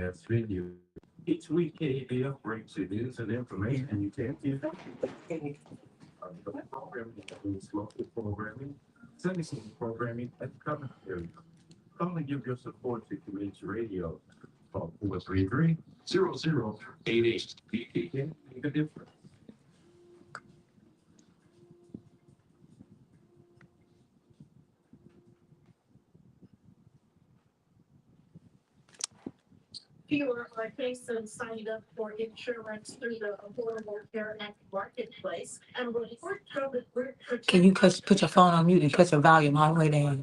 broadcast video. Each week, KABF brings you news and information you can't get. The programming includes local programming, Sunday school programming, and commentary. Come and give your support to Community Radio. Call 433-0088. We can make a difference. Fewer are cases signed up for insurance through the Affordable Care Act marketplace and report covered. Can you put your phone on mute and cut your volume all the way down?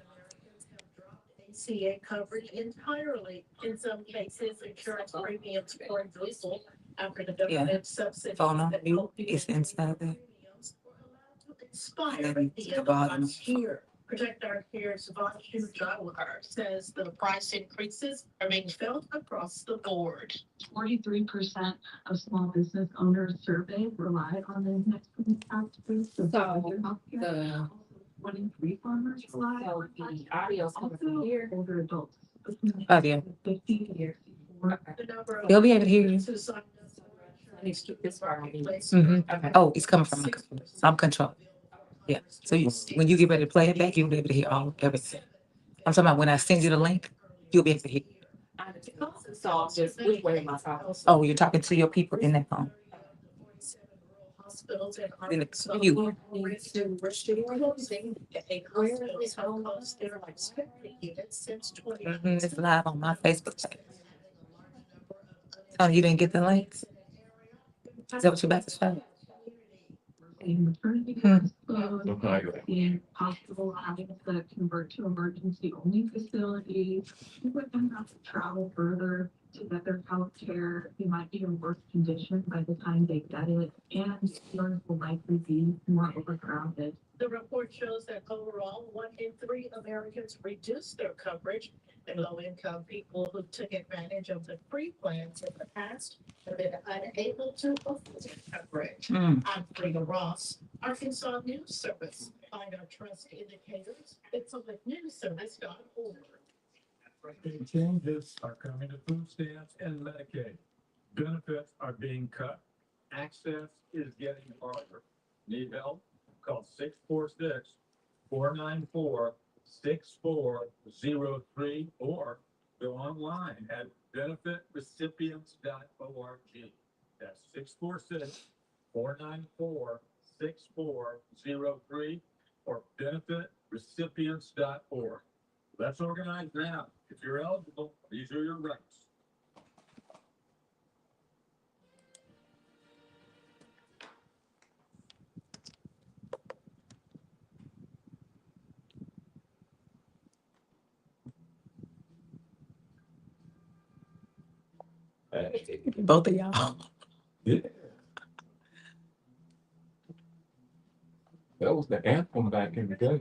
ACA coverage entirely. In some cases, insurance premiums for diesel after the government subsidies. Phone on that mute. help It's inside there. premiums were allowed to expire And at then the the end of bottom. last year. Protect Our Care's Vanshu Jawahar says the price increases are being felt across the board. 43% of small business owners surveyed relied on the next tax boost to So, their healthcare. The, 23 farmers relied so on the audio coming from also here. older adults. Oh, yeah. 50 years before. The number of They'll be able to hear you. who signed up for I need to keep this far on me. marketplace Okay. Oh, it's coming from I'm control. Yeah. So when you get ready to play it back, you'll be able to hear all everything. I'm talking about when I send you the link, you'll be able to hear. So just which way am I talking? Oh, you're talking to your people in that phone. Hospitals and In Arkansas. the, you. Hospitals have closed their security units since 20. It's live on my Facebook page. Oh, you didn't get the links? Is that what you're about to say? Maternity Hmm. closed, being hospitalized that convert to emergency only facilities. People then have to travel further to get their health care. They might be in worse condition by the time they get it, and yours will likely be more overcrowded. The report shows that overall, 1 in 3 Americans reduced their coverage, and low-income people who took advantage of the free plans in the past have been unable to afford coverage. Mm. I'm Frida Ross, Arkansas News Service. Find our trust indicators at selectnewsservice.org. The changes are coming to food stamps and Medicaid. Benefits are being cut. Access is getting harder. Need help? Call 646-494-6403 or go online at benefitrecipients.org. That's 646-494-6403 or benefitrecipients.org. Let's organize now. If you're eligible, these are your rights. Both of y'all. Yeah. That was the anthem back in the day.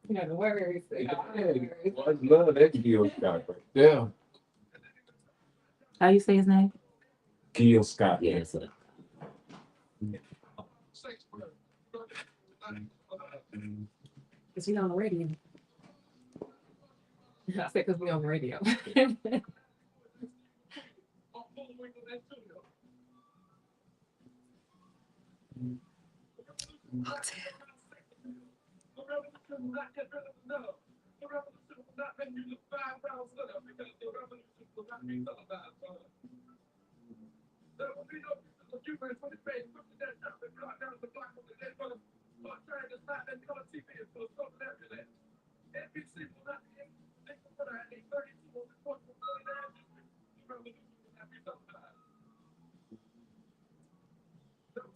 Yeah, the words. I love that Gil Scott right there. How you say his name? Gil Scott. Yes. Cause we on the radio. I said cause we on the radio.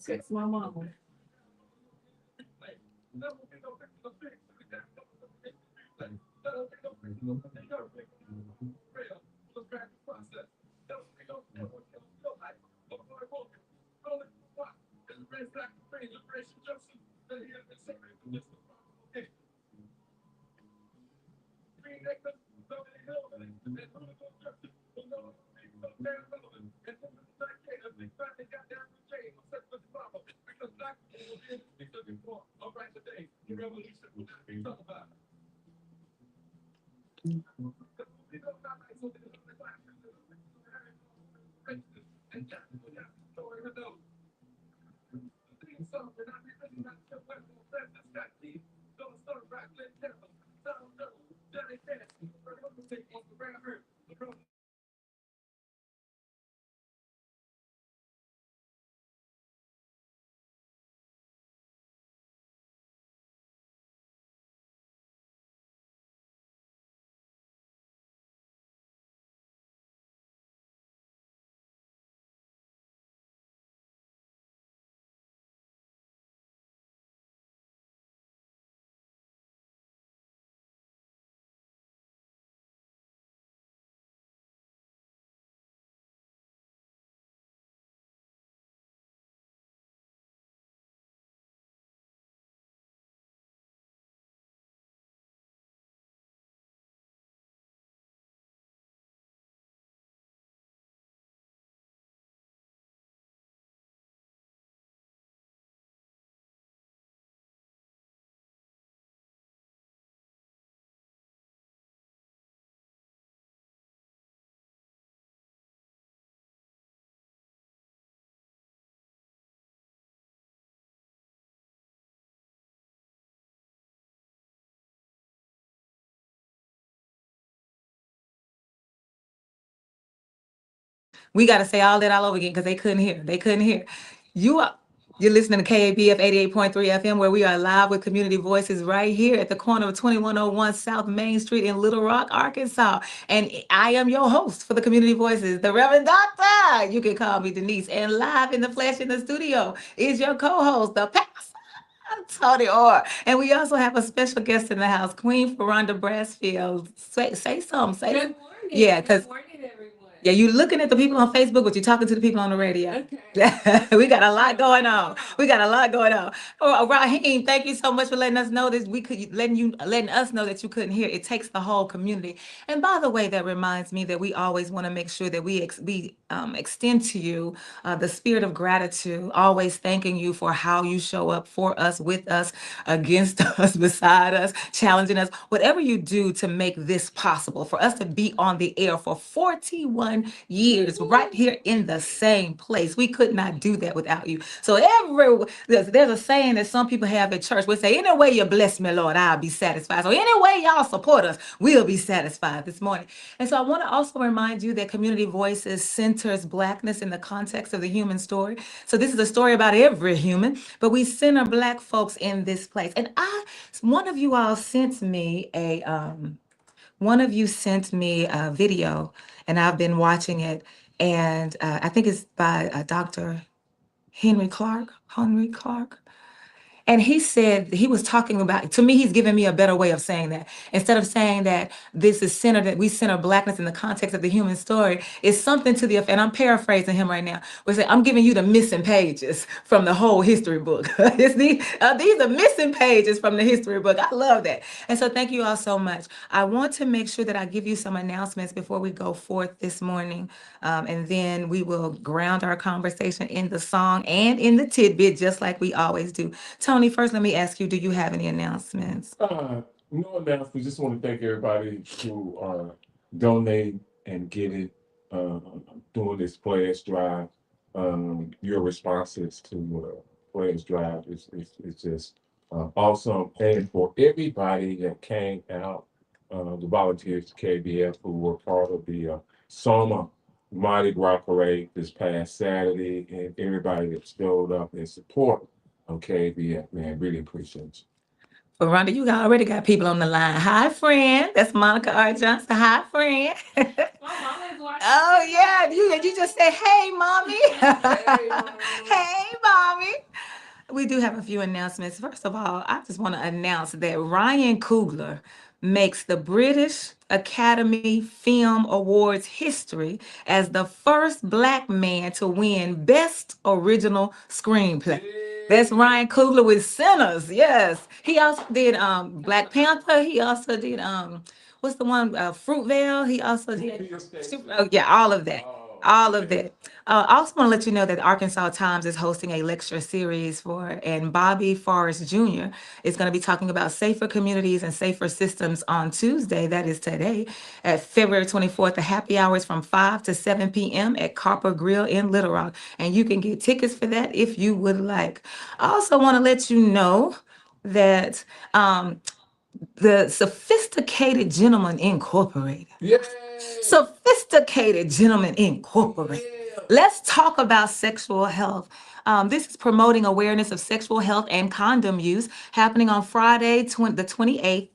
It's my mom. All right, today, the revolution will be talking about. We got to say all that all over again because they couldn't hear. They couldn't hear. You are. You're listening to KABF 88.3 FM, where we are live with community voices right here at the corner of 2101 South Main Street in Little Rock, Arkansas. And I am your host for the community voices, the Reverend Doctor. You can call me Denise. And live in the flesh in the studio is your co-host, the pastor, Toney. And we also have a special guest in the house, Queen Furonda Brasfield. Say something. Say Good something. morning. Yeah, because Good morning, everyone. yeah, you looking at the people on Facebook, but you're talking to the people on the radio. Okay. We got a lot going on. We got a lot going on. Oh, Raheem, thank you so much for letting us know this. We could letting us know that you couldn't hear. It takes the whole community. And by the way, that reminds me that we always want to make sure that we extend to you the spirit of gratitude, always thanking you for how you show up for us, with us, against us, beside us, challenging us, whatever you do to make this possible, for us to be on the air for 41 years right here in the same place. We could not do that without you. So there's a saying that some people have at church. We say, any way you bless me, Lord, I'll be satisfied. So any way y'all support us, we'll be satisfied this morning. And so I want to also remind you that Community Voices centers Blackness in the context of the human story. So this is a story about every human, but we center Black folks in this place. And one of you all sent me one of you sent me a video, and I've been watching it. And I think it's by Dr. Henry Clark. Henry Clark. And he said, he was talking about, to me, he's giving me a better way of saying that. Instead of saying that this is centered, that we center Blackness in the context of the human story, it's something to the effect, and I'm paraphrasing him right now. We say, I'm giving you the missing pages from the whole history book. These are missing pages from the history book. I love that. And so thank you all so much. I want to make sure that I give you some announcements before we go forth this morning. And then we will ground our conversation in the song and in the tidbit, just like we always do. Toney, first, let me ask you, do you have any announcements? No announcements. Just want to thank everybody who donate and get it doing this pledge drive. Your responses to pledge drive is just awesome. And for everybody that came out, the volunteers to KBF who were part of the Soma Mardi Gras parade this past Saturday, and everybody that showed up in support of KBF, man, really appreciate you. Furonda, you already got people on the line. Hi, friend. That's Monica R. Johnson. Hi, friend. My mama is watching. Oh, yeah. You just say, hey, mommy. Hey, Mama. Hey, mommy. We do have a few announcements. First of all, I just want to announce that Ryan Coogler makes the British Academy Film Awards history as the first Black man to win Best Original Screenplay. That's Ryan Coogler with Sinners. Yes. He also did Black Panther. He also did what's the one? Fruitvale. He also did yeah, all of that. all of that. I also want to let you know that Arkansas Times is hosting a lecture series and Bobby Forrest Jr. is going to be talking about safer communities and safer systems on Tuesday, that is today, at February 24th. The happy hours from 5 to 7 p.m. at Copper Grill in Little Rock. And you can get tickets for that if you would like. I also want to let you know that the Sophisticated Gentleman Incorporated. Yeah. Sophisticated Gentleman Incorporated. Let's talk about sexual health. This is promoting awareness of sexual health and condom use happening on Friday, the 28th.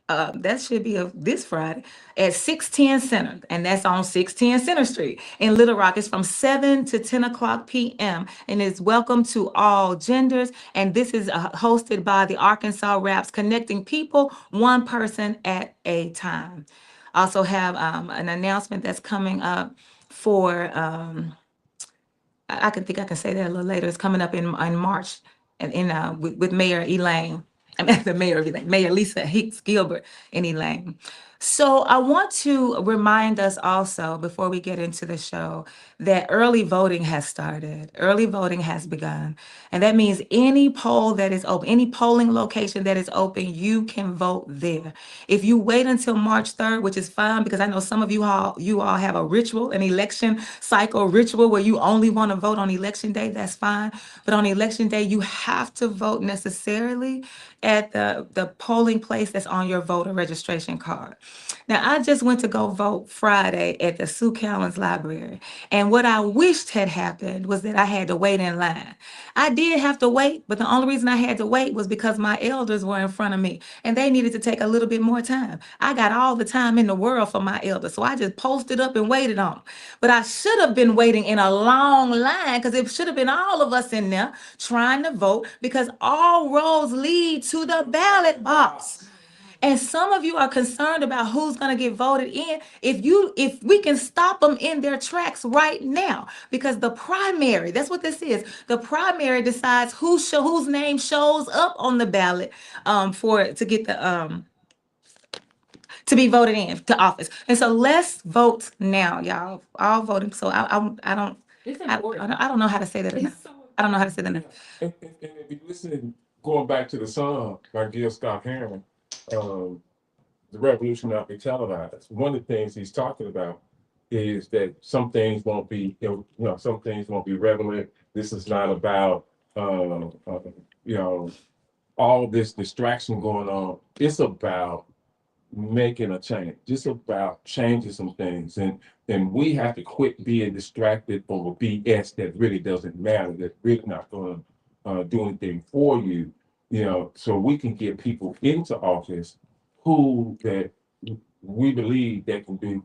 That should be this Friday at 610 Center, and that's on 610 Center Street in Little Rock. It's from 7 to 10 o'clock p.m. and it's welcome to all genders. And this is hosted by the Arkansas Raps, connecting people one person at a time. Also have an announcement that's coming up for I can think I can say that a little later. It's coming up in March and with Mayor Elaine. I mean, the mayor of Elaine, Mayor Lisa Hicks Gilbert in Elaine. So I want to remind us also, before we get into the show, that early voting has started. Early voting has begun. And that means any poll that is open, any polling location that is open, you can vote there. If you wait until March 3rd, which is fine, because I know some of you all have a ritual, an election cycle ritual where you only want to vote on election day, that's fine. But on election day, you have to vote necessarily at the polling place that's on your voter registration card. Now, I just went to go vote Friday at the Sue Callens Library. And what I wished had happened was that I had to wait in line. I did have to wait, but the only reason I had to wait was because my elders were in front of me and they needed to take a little bit more time. I got all the time in the world for my elders, so I just posted up and waited on them. But I should have been waiting in a long line because it should have been all of us in there trying to vote because all roads lead to the ballot box. And some of you are concerned about who's going to get voted in. If we can stop them in their tracks right now, because the primary, that's what this is. The primary decides whose name shows up on the ballot to get to be voted in to office. And so let's vote now, y'all. All voting. So I don't It's I important. don't know how to say that enough. It's so I don't know how to say that enough. And if you listen, going back to the song by Gil Scott-Heron, the revolution not be televised. One of the things he's talking about is that some things won't be, some things won't be relevant. This is not about, all this distraction going on. It's about making a change. It's about changing some things, and we have to quit being distracted over BS that really doesn't matter. That's really not going to do anything for you. So we can get people into office that we believe that can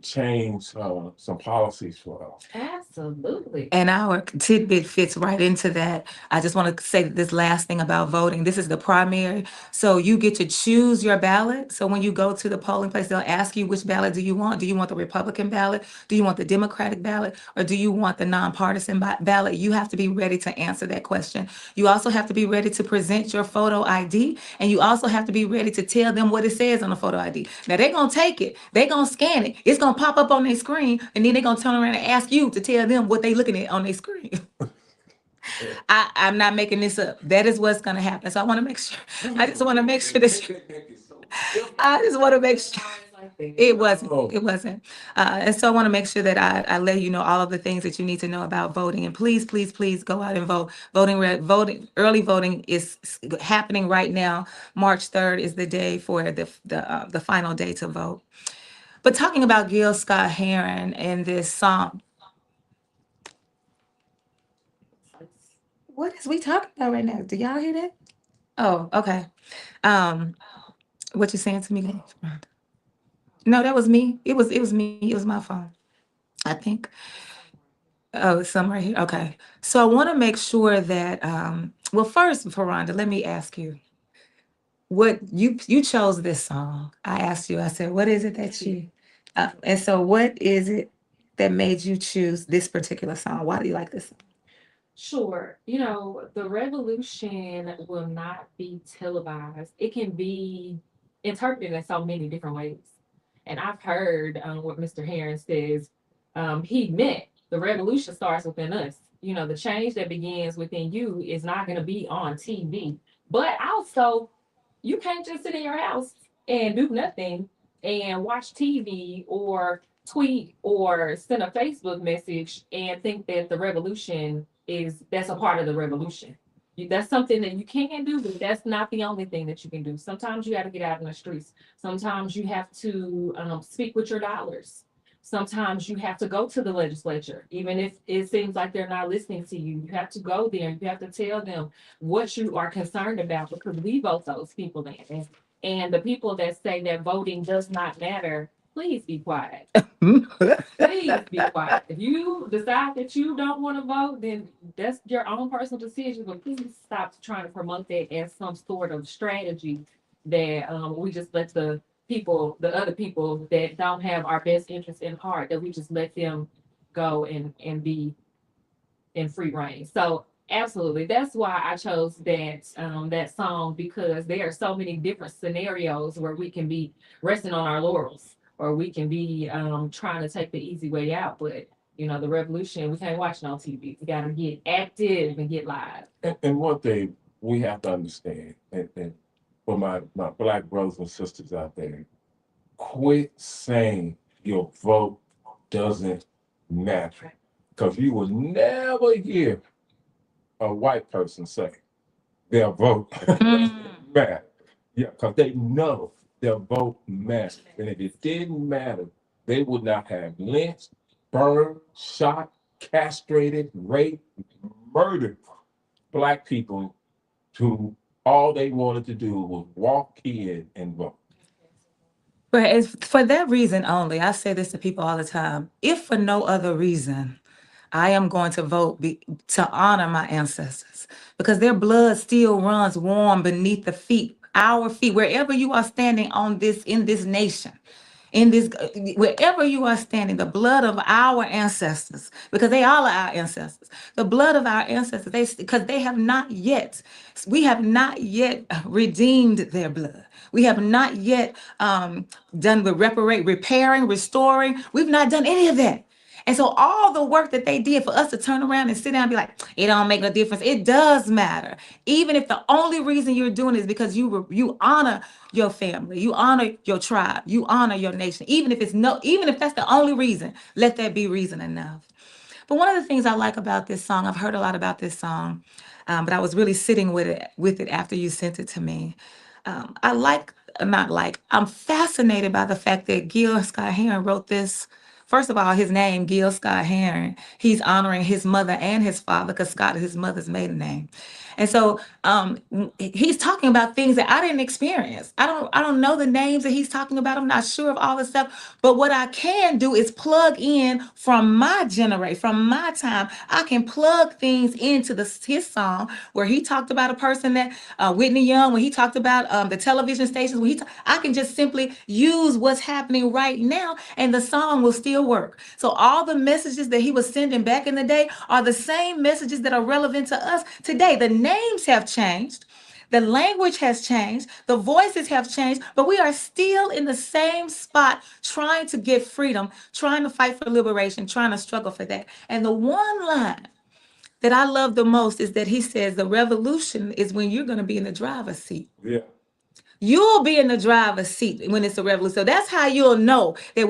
change some policies for us. absolutely. And our tidbit fits right into that. I just want to say this last thing about voting. This is the primary. So you get to choose your ballot. So when you go to the polling place, they'll ask you which ballot do you want? Do you want the Republican ballot? Do you want the Democratic ballot? Or do you want the nonpartisan ballot? You have to be ready to answer that question. You also have to be ready to present your photo ID. And you also have to be ready to tell them what it says on the photo ID. Now they're going to take it. They're going to scan it. It's going to pop up on their screen. And then they're going to turn around and ask you to tell them what they're looking at on their screen. I'm not making this up. That is what's going to happen. So I want to make sure. I just want to make sure I just want to make sure. It wasn't. It wasn't. And so I want to make sure that I let you know all of the things that you need to know about voting. And please, please, please go out and vote. Early voting is happening right now. March 3rd is the day for the final day to vote. But talking about Gil Scott-Heron and this song, what is we talking about right now? Do y'all hear that? Oh, okay. What you saying to me? No, that was me. It was me. It was my phone, I think. Oh, it's some right here. Okay. So I want to make sure that well, first, Furonda, let me ask you. What you chose this song. I asked you, I said, what is it that you and so what is it that made you choose this particular song? Why do you like this song? Sure. The revolution will not be televised. It can be interpreted in so many different ways. And I've heard what Mr. Heron says he meant the revolution starts within us. You know, the change that begins within you is not going to be on TV. But also, you can't just sit in your house and do nothing and watch TV or tweet or send a Facebook message and think that the revolution that's a part of the revolution. That's something that you can do, but that's not the only thing that you can do. Sometimes you got to get out in the streets. Sometimes you have to speak with your dollars. Sometimes you have to go to the legislature, even if it seems like they're not listening to you. You have to go there. You have to tell them what you are concerned about, because we vote those people in. And the people that say that voting does not matter, please be quiet. Please be quiet. If you decide that you don't want to vote, then that's your own personal decision. But please stop trying to promote that as some sort of strategy that we just let the other people that don't have our best interests in heart, that we just let them go and be in free reign. So absolutely, that's why I chose that song, because there are so many different scenarios where we can be resting on our laurels, or we can be trying to take the easy way out. But you know, the revolution, we can't watch it on TV. We got to get active and get live. And one thing we have to understand, and for my Black brothers and sisters out there, quit saying your vote doesn't matter. Because you will never hear a white person say their vote doesn't matter. Yeah, because they know their vote matters. And if it didn't matter, they would not have lynched, burned, shot, castrated, raped, murdered Black people who all they wanted to do was walk in and vote. But it's for that reason only. I say this to people all the time. If for no other reason, I am going to vote to honor my ancestors, because their blood still runs warm beneath our feet, wherever you are standing in this nation. Wherever you are standing, the blood of our ancestors, because they all are our ancestors, the blood of our ancestors, because we have not yet redeemed their blood. We have not yet done the repairing, restoring. We've not done any of that. And so all the work that they did for us to turn around and sit down and be like, it don't make no difference. It does matter. Even if the only reason you're doing it is because you honor your family, you honor your tribe, you honor your nation. Even if that's the only reason, let that be reason enough. But one of the things I like about this song, I've heard a lot about this song, but I was really sitting with it after you sent it to me. I'm fascinated by the fact that Gil Scott Heron wrote this. First of all, his name, Gil Scott Heron, he's honoring his mother and his father, because Scott is his mother's maiden name. And so he's talking about things that I didn't experience. I don't know the names that he's talking about. I'm not sure of all this stuff. But what I can do is plug in from my generation, from my time. I can plug things into his song, where he talked about a person that Whitney Young, when he talked about the television stations, I can just simply use what's happening right now, and the song will still work. So all the messages that he was sending back in the day are the same messages that are relevant to us today. The names have changed. The language has changed. The voices have changed, but we are still in the same spot, trying to get freedom, trying to fight for liberation, trying to struggle for that. And the one line that I love the most is that he says the revolution is when you're going to be in the driver's seat. Yeah. You'll be in the driver's seat when it's a revolution. So that's how you'll know that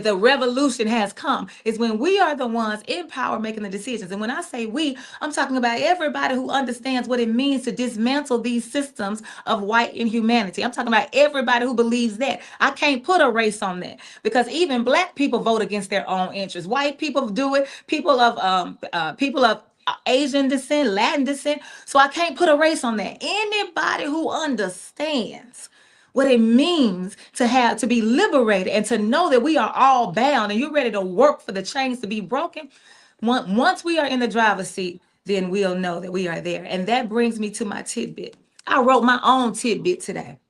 the revolution has come, is when we are the ones in power making the decisions. And when I say we, I'm talking about everybody who understands what it means to dismantle these systems of white inhumanity. I'm talking about everybody who believes that. I can't put a race on that, because even Black people vote against their own interests. White people do it. People of Asian descent, Latin descent. So I can't put a race on that. Anybody who understands what it means to be liberated, and to know that we are all bound, and you're ready to work for the chains to be broken. Once we are in the driver's seat, then we'll know that we are there. And that brings me to my tidbit. I wrote my own tidbit today.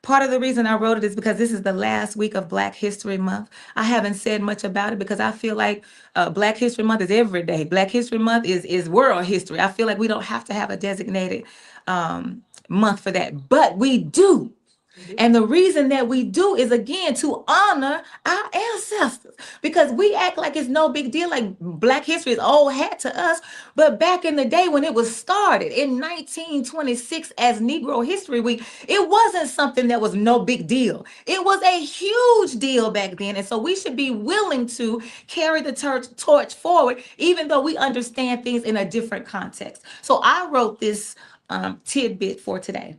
Part of the reason I wrote it is because this is the last week of Black History Month. I haven't said much about it because I feel like Black History Month is every day. Black History Month is world history. I feel like we don't have to have a designated month for that, but we do. And the reason that we do is, again, to honor our ancestors, because we act like it's no big deal, like Black history is old hat to us. But back in the day when it was started in 1926 as Negro History Week, it wasn't something that was no big deal. It was a huge deal back then. And so we should be willing to carry the torch forward, even though we understand things in a different context. So I wrote this tidbit for today.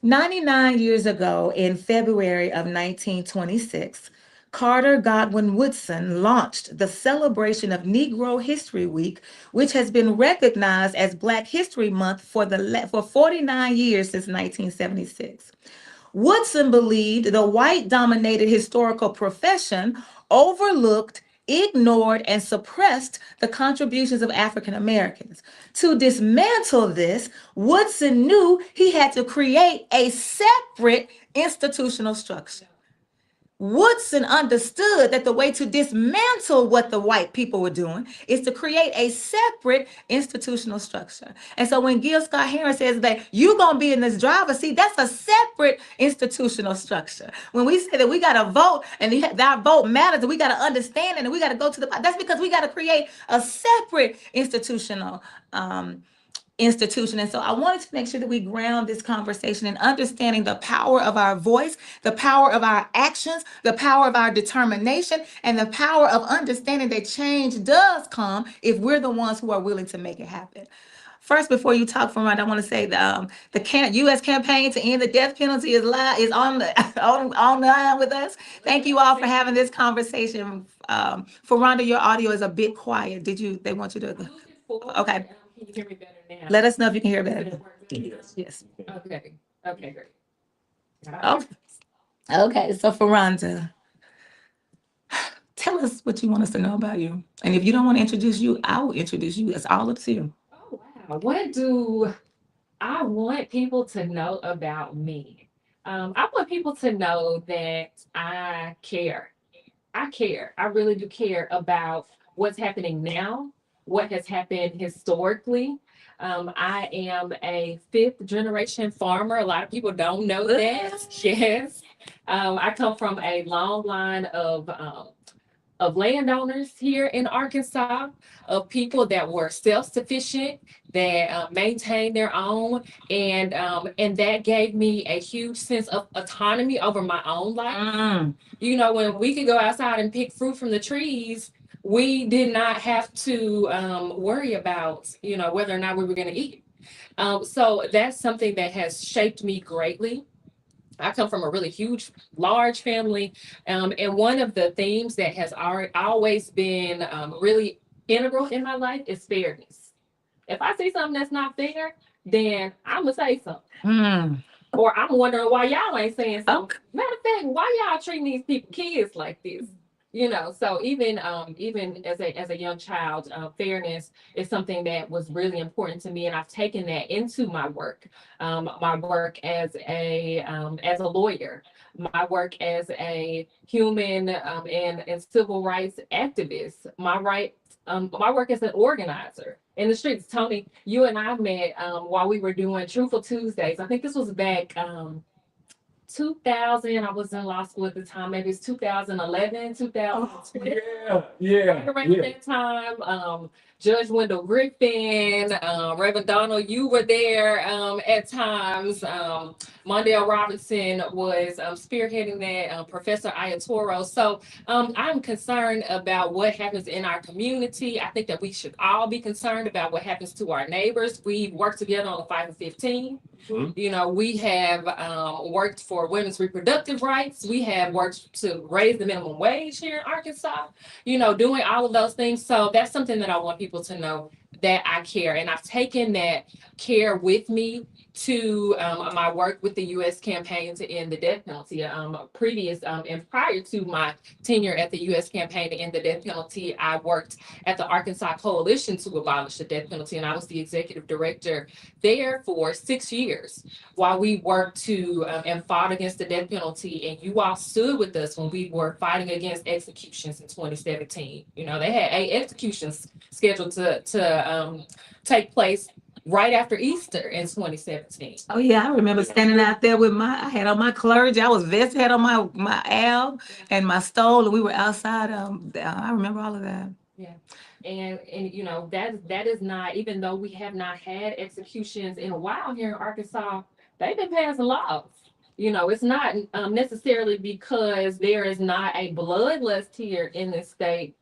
99 years ago, in February of 1926, Carter Godwin Woodson launched the celebration of Negro History Week, which has been recognized as Black History Month for 49 years since 1976. Woodson believed the white-dominated historical profession overlooked, ignored, and suppressed the contributions of African Americans. To dismantle this, Woodson knew he had to create a separate institutional structure. Woodson understood that the way to dismantle what the white people were doing is to create a separate institutional structure. And so when Gil Scott-Heron says that you're going to be in this driver's seat, that's a separate institutional structure. When we say that we got to vote and our vote matters and we got to understand it and we got to go to that's because we got to create a separate institutional institution. And so I wanted to make sure that we ground this conversation in understanding the power of our voice, the power of our actions, the power of our determination, and the power of understanding that change does come if we're the ones who are willing to make it happen. First, before you talk, Furonda, I want to say the U.S. campaign to end the death penalty is on the line with us. Thank you all for having this conversation. Furonda, your audio is a bit quiet. They want you to? Okay. Can you hear me better now? Let us know if you can hear better. Yes. Okay. Okay, great. Oh, okay. So Furonda, tell us what you want us to know about you. And if you don't want to introduce you, I will introduce you. It's all up to you. Oh, wow. What do I want people to know about me? I want people to know that I care. I care. I really do care about what's happening now, what has happened historically. I am a 5th generation farmer. A lot of people don't know that. Yes. I come from a long line of landowners here in Arkansas, of people that were self-sufficient, that maintained their own, and that gave me a huge sense of autonomy over my own life. You know, when we could go outside and pick fruit from the trees, we did not have to worry about, you know, whether or not we were going to eat. So that's something that has shaped me greatly. I come from a really huge, large family. And one of the themes that has always been really integral in my life is fairness. If I see something that's not fair, then I'm going to say something. Or I'm wondering why y'all ain't saying something. Matter of fact, why y'all treating these kids like this? You know, so even as a young child, fairness is something that was really important to me, and I've taken that into my work as a lawyer, my work as a human and civil rights activist, my work as an organizer in the streets. Toney, you and I met while we were doing Truthful Tuesdays. I think this was back 2000. I was in law school at the time. Maybe it's 2011, 2012. Around that time, Judge Wendell Griffin, Reverend Donald, you were there at times. Mondale Robinson was spearheading that, Professor Ayatoro. So I'm concerned about what happens in our community. I think that we should all be concerned about what happens to our neighbors. We work together on the 5 and 15. You know, we have worked for women's reproductive rights. We have worked to raise the minimum wage here in Arkansas, you know, doing all of those things. So that's something that I want people to know, that I care. And I've taken that care with me to my work with the U.S. campaign to end the death penalty. And prior to my tenure at the U.S. campaign to end the death penalty, I worked at the Arkansas Coalition to abolish the death penalty, and I was the executive director there for 6 years while we worked to and fought against the death penalty. And you all stood with us when we were fighting against executions in 2017. You know, they had 8 executions scheduled to take place right after Easter in 2017. Oh yeah, I remember standing out there with I had on my clergy, I was vested, had on my alb and my stole, and we were outside. I remember all of that. Yeah. And you know, that is not, even though we have not had executions in a while here in Arkansas, they've been passing laws. You know, it's not necessarily because there is not a bloodlust here in this state.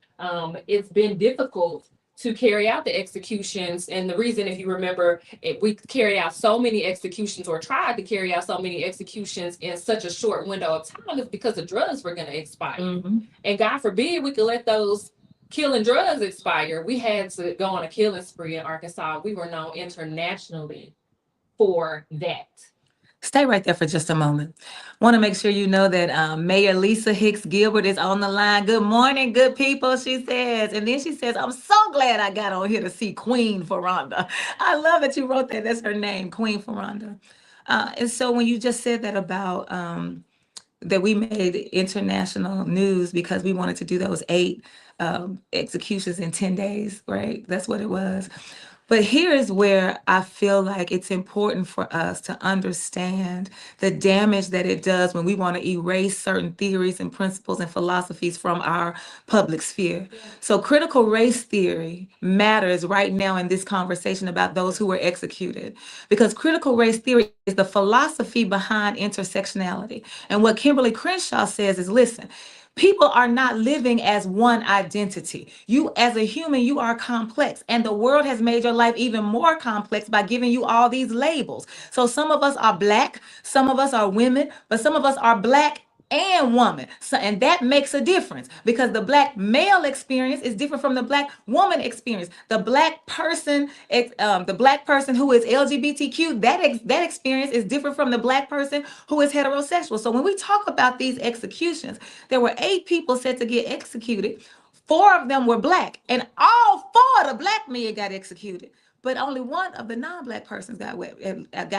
It's been difficult to carry out the executions. And the reason, if you remember, we carried out so many executions, or tried to carry out so many executions in such a short window of time, is because the drugs were going to expire. And God forbid we could let those killing drugs expire. We had to go on a killing spree in Arkansas. We were known internationally for that. Stay right there for just a moment. Want to make sure you know that Mayor Lisa Hicks Gilbert is on the line. Good morning, good people, she says. And then she says, I'm so glad I got on here to see Queen Furonda. I love that you wrote that. That's her name, Queen Furonda. And so when you just said that about that we made international news because we wanted to do those 8 executions in 10 days, right? That's what it was. But here is where I feel like it's important for us to understand the damage that it does when we want to erase certain theories and principles and philosophies from our public sphere. So critical race theory matters right now in this conversation about those who were executed, because critical race theory is the philosophy behind intersectionality. And what Kimberly Crenshaw says is, listen, people are not living as one identity. You, as a human, you are complex, and the world has made your life even more complex by giving you all these labels. So some of us are Black, some of us are women, but some of us are Black and woman. So, and that makes a difference, because the Black male experience is different from the Black woman experience. The Black person who is LGBTQ, that experience is different from the Black person who is heterosexual. So when we talk about these executions, there were 8 people set to get executed. 4 of them were Black, and all 4 of the Black men got executed. But only 1 of the non-Black persons got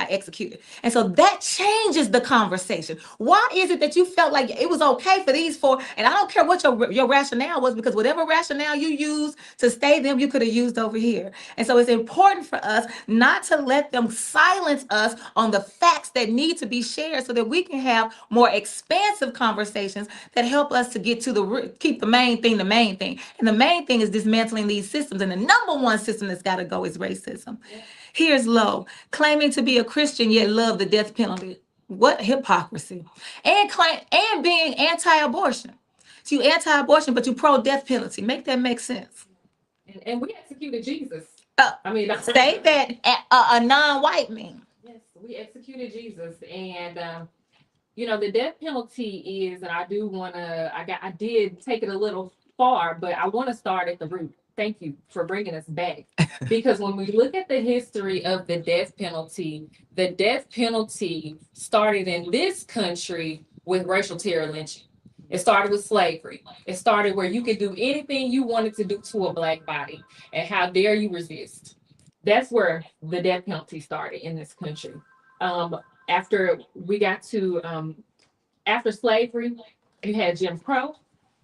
executed. And so that changes the conversation. Why is it that you felt like it was okay for these 4? And I don't care what your rationale was, because whatever rationale you used to stay them, you could have used over here. And so it's important for us not to let them silence us on the facts that need to be shared, so that we can have more expansive conversations that help us to get to keep the main thing the main thing. And the main thing is dismantling these systems. And the number one system that's got to go is racism. Here's Lowe, claiming to be a Christian yet love the death penalty. What hypocrisy. And being anti-abortion. So you anti-abortion, but you pro-death penalty. Make that make sense. And we executed Jesus. Say that a non-white man. Yes, we executed Jesus. And you know, the death penalty is, and I did take it a little far, but I want to start at the root. Thank you for bringing us back. Because when we look at the history of the death penalty started in this country with racial terror lynching. It started with slavery. It started where you could do anything you wanted to do to a Black body. And how dare you resist? That's where the death penalty started in this country. After we got to, after slavery, you had Jim Crow,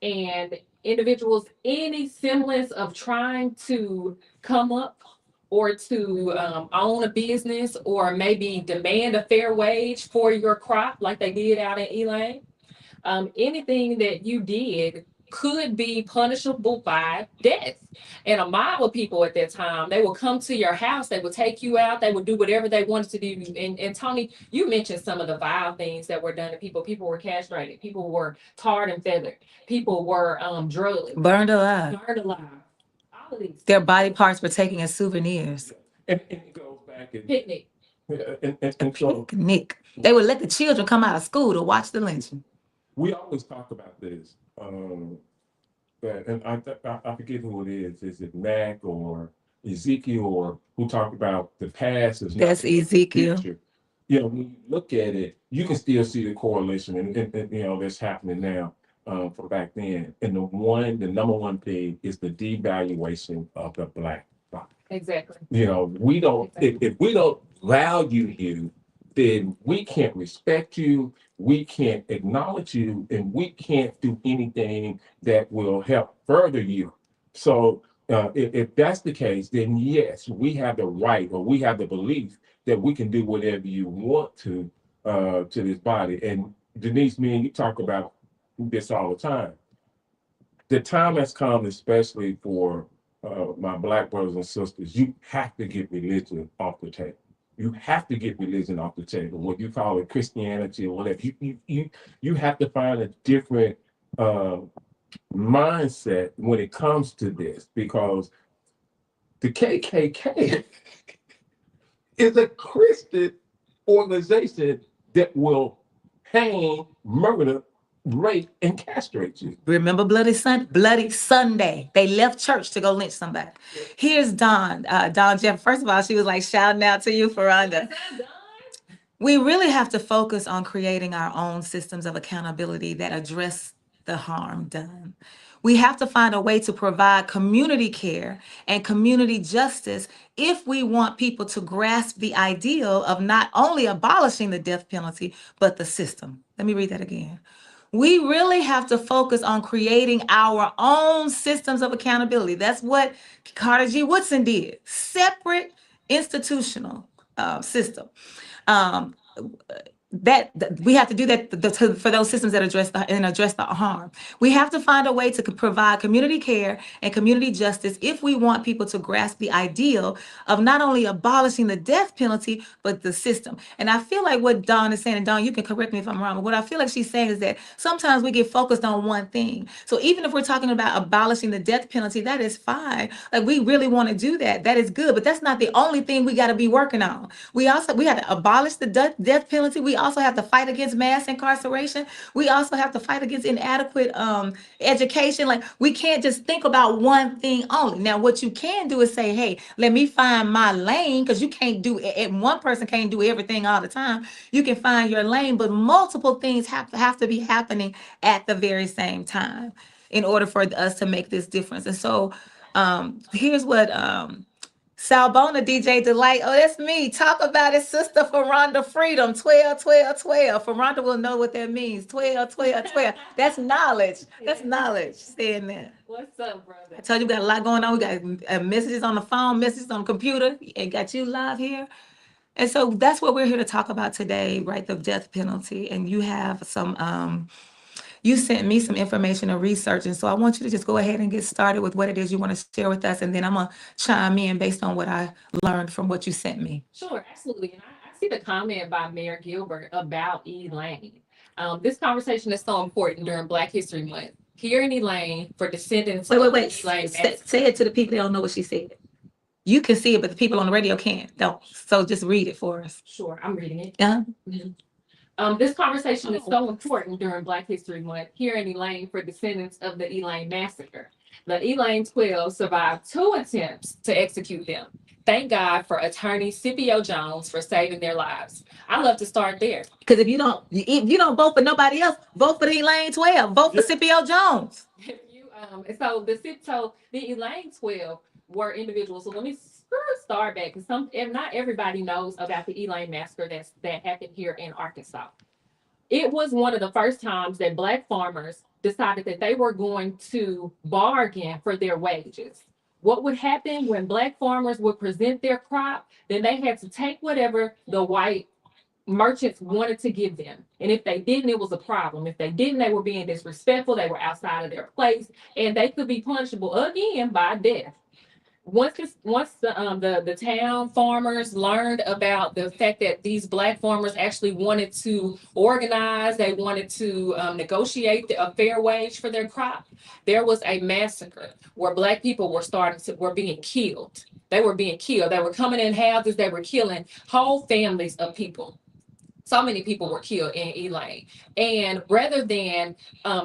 and individuals, any semblance of trying to come up or to own a business, or maybe demand a fair wage for your crop like they did out in Elaine, anything that you did could be punishable by death. And a mob of people at that time, they would come to your house, they would take you out, they would do whatever they wanted to do. And Toney, you mentioned some of the vile things that were done to people. People were castrated, people were tarred and feathered, people were drugged, burned alive. All of these. Their body parts were taken as souvenirs. And it goes back and Picnic. and so Picnic. They would let the children come out of school to watch the lynching. we always talk about this. And I forget who it is. Is it Mac or Ezekiel, or who talked about the past is not That's the Ezekiel. future? You know, when you look at it, you can still see the correlation, and you know that's happening now for back then. And the number one thing is the devaluation of the Black body. Exactly. You know, we don't if we don't value you, then we can't respect you, we can't acknowledge you, and we can't do anything that will help further you. So if that's the case, then yes, we have the right or we have the belief that we can do whatever you want to this body. And Denise, me and you talk about this all the time. The time has come, especially for my Black brothers and sisters, you have to get religion off the table. You have to get religion off the table, what you call it Christianity or whatever. You have to find a different uh, mindset when it comes to this, because the KKK is a Christian organization that will hang, murder, rape, and castrate you. Remember Bloody Sunday? They left church to go lynch somebody. Here's Don Jeff. First of all, she was like shouting out to you, Furonda. We really have to focus on creating our own systems of accountability that address the harm done. We have to find a way to provide community care and community justice if we want people to grasp the ideal of not only abolishing the death penalty, but the system. Let me read that again. We really have to focus on creating our own systems of accountability. That's what Carter G. Woodson did. Separate institutional system. That we have to do that for those systems that address the harm. We have to find a way to provide community care and community justice if we want people to grasp the ideal of not only abolishing the death penalty, but the system. And I feel like what Dawn is saying, and Dawn, you can correct me if I'm wrong, but what I feel like she's saying is that sometimes we get focused on one thing. So even if we're talking about abolishing the death penalty, that is fine. Like, we really want to do that. That is good, but that's not the only thing we got to be working on. We have to abolish the death penalty. We also have to fight against mass incarceration. We also have to fight against inadequate education. Like, we can't just think about one thing only. Now, what you can do is say, hey, let me find my lane, because you can't do it. One person can't do everything all the time. You can find your lane, but multiple things have to be happening at the very same time in order for us to make this difference. And so here's what Sawubona, DJ Delight. Oh, that's me. Talk about it, Sister Furonda Freedom. 12, 12, 12. Furonda will know what that means. 12, 12, 12. That's knowledge. That's knowledge. Saying that. What's up, brother? I told you we got a lot going on. We got messages on the phone, messages on the computer, and got you live here. And so that's what we're here to talk about today, right? The death penalty. And you have some you sent me some information and research. And so I want you to just go ahead and get started with what it is you want to share with us. And then I'm going to chime in based on what I learned from what you sent me. Sure, absolutely. And I see the comment by Mayor Gilbert about Elaine. This conversation is so important during Black History Month. Here in Elaine, for descendants of Wait. Elaine. Say it to the people that don't know what she said. You can see it, but the people on the radio can't. Don't. So just read it for us. Sure, I'm reading it. Yeah. This conversation is so important during Black History Month here in Elaine for descendants of the Elaine massacre. The Elaine 12 survived 2 attempts to execute them. Thank God for attorney Scipio Jones for saving their lives. I love to start there. Because if you don't vote for nobody else, vote for the Elaine 12. Vote for Scipio Jones. So the Elaine 12 were individuals. So let me start back, because not everybody knows about the Elaine massacre that happened here in Arkansas. It was one of the first times that Black farmers decided that they were going to bargain for their wages. What would happen when Black farmers would present their crop? Then they had to take whatever the white merchants wanted to give them. And if they didn't, it was a problem. If they didn't, they were being disrespectful. They were outside of their place, and they could be punishable again by death. Once the town farmers learned about the fact that these Black farmers actually wanted to organize, they wanted to negotiate a fair wage for their crop, there was a massacre where Black people were being killed. They were being killed. They were coming in houses. They were killing whole families of people. So many people were killed in Elaine. And rather than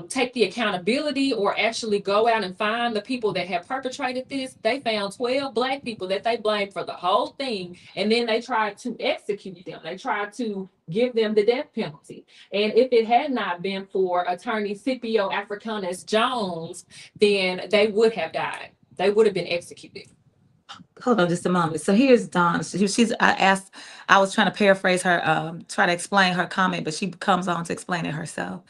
take the accountability or actually go out and find the people that had perpetrated this, they found 12 Black people that they blamed for the whole thing. And then they tried to execute them. They tried to give them the death penalty. And if it had not been for attorney Scipio Africanus Jones, then they would have died. They would have been executed. Hold on just a moment. So here's Dawn. I was trying to paraphrase her, try to explain her comment, but she comes on to explain it herself.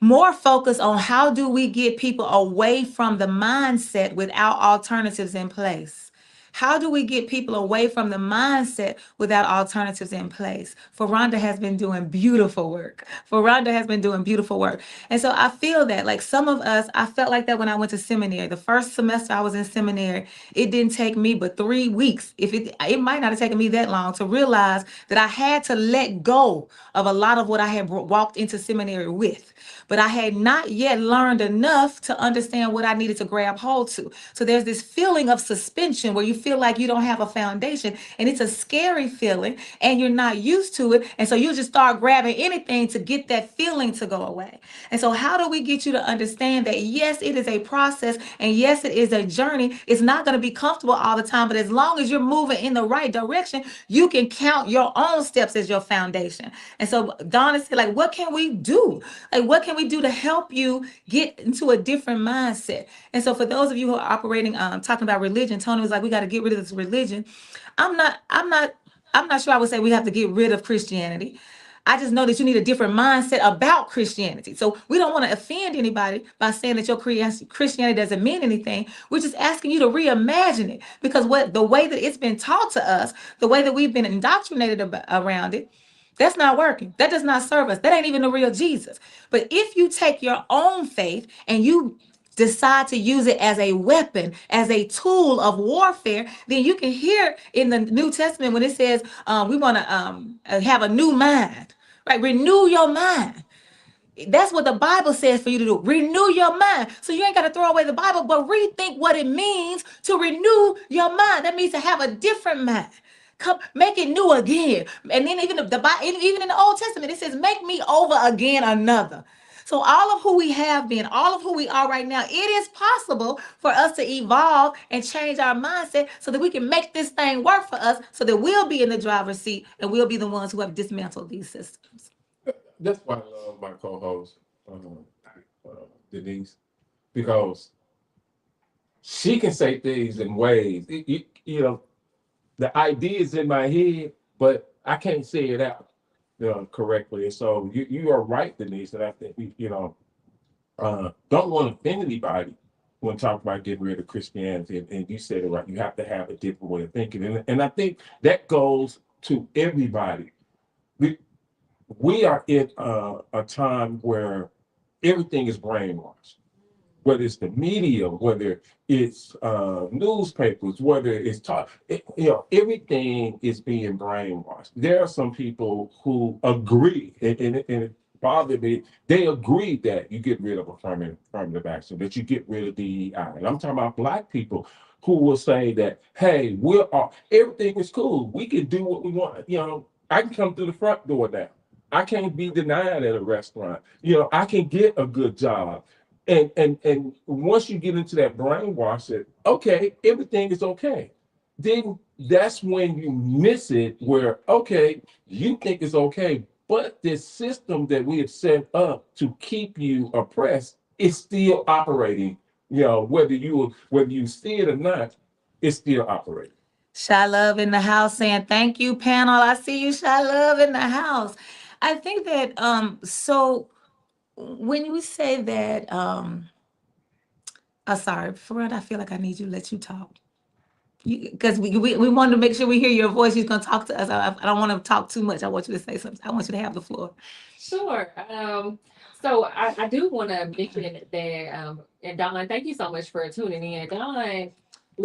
more focus on how do we get people away from the mindset without alternatives in place. How do we get people away from the mindset without alternatives in place? Furonda has been doing beautiful work. Furonda has been doing beautiful work. And so I feel that, like some of us, I felt like that when I went to seminary. The first semester I was in seminary, it didn't take me but 3 weeks. If it might not have taken me that long to realize that I had to let go of a lot of what I had walked into seminary with. But I had not yet learned enough to understand what I needed to grab hold to. So there's this feeling of suspension where you feel like you don't have a foundation, and it's a scary feeling and you're not used to it. And so you just start grabbing anything to get that feeling to go away. And so how do we get you to understand that yes, it is a process, and yes, it is a journey. It's not going to be comfortable all the time, but as long as you're moving in the right direction, you can count your own steps as your foundation. And so Donna said, like, what can we do? Like, what can we do to help you get into a different mindset? And so for those of you who are operating, talking about religion, Toney was like, we got to get rid of this religion. I'm not sure I would say we have to get rid of Christianity. I just know that you need a different mindset about Christianity. So we don't want to offend anybody by saying that your Christianity doesn't mean anything. We're just asking you to reimagine it, because the way that it's been taught to us, the way that we've been indoctrinated around it, that's not working. That does not serve us. That ain't even the real Jesus. But if you take your own faith and you decide to use it as a weapon, as a tool of warfare, then you can hear in the New Testament when it says we want to have a new mind, right? Renew your mind. That's what the Bible says for you to do. Renew your mind. So you ain't got to throw away the Bible, but rethink what it means to renew your mind. That means to have a different mind. Come, make it new again. And then even the Bible, even in the Old Testament, it says, "Make me over again another." So all of who we have been, all of who we are right now, it is possible for us to evolve and change our mindset so that we can make this thing work for us, so that we'll be in the driver's seat and we'll be the ones who have dismantled these systems. That's why I love my co-host, Denise, because she can say things in ways, you know, the idea is in my head, but I can't say it out correctly. And so you are right, Denise, and I think, don't want to offend anybody when talking about getting rid of Christianity. And you said it right. You have to have a different way of thinking. And I think that goes to everybody. We are in a time where everything is brainwashed, whether it's the media, whether it's newspapers, whether it's talk, everything is being brainwashed. There are some people who agree, and it bothered me. They agree that you get rid of affirmative action, that you get rid of DEI. And I'm talking about Black people who will say that, hey, everything is cool. We can do what we want. I can come through the front door now. I can't be denied at a restaurant. I can get a good job. And once you get into that brainwash that, okay, everything is okay, then that's when you miss it, where, okay, you think it's okay, but this system that we have set up to keep you oppressed is still operating. Whether you see it or not, it's still operating. Shy Love in the house saying, thank you, panel. I see you, Shy Love in the house. I think that, so when you say that, sorry, Furonda, I feel like I need you to let you talk. Because we wanted to make sure we hear your voice. You're going to talk to us. I don't want to talk too much. I want you to say something. I want you to have the floor. Sure. So I do want to mention that, and Dawn, thank you so much for tuning in. Dawn,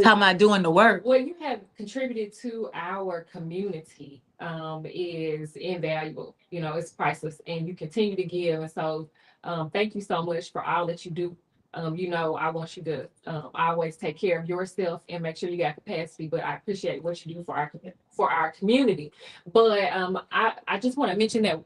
how am I doing the work? What you have contributed to our community is invaluable. It's priceless, and you continue to give. And so thank you so much for all that you do. I want you to always take care of yourself and make sure you got capacity, but I appreciate what you do for our community. But I just want to mention that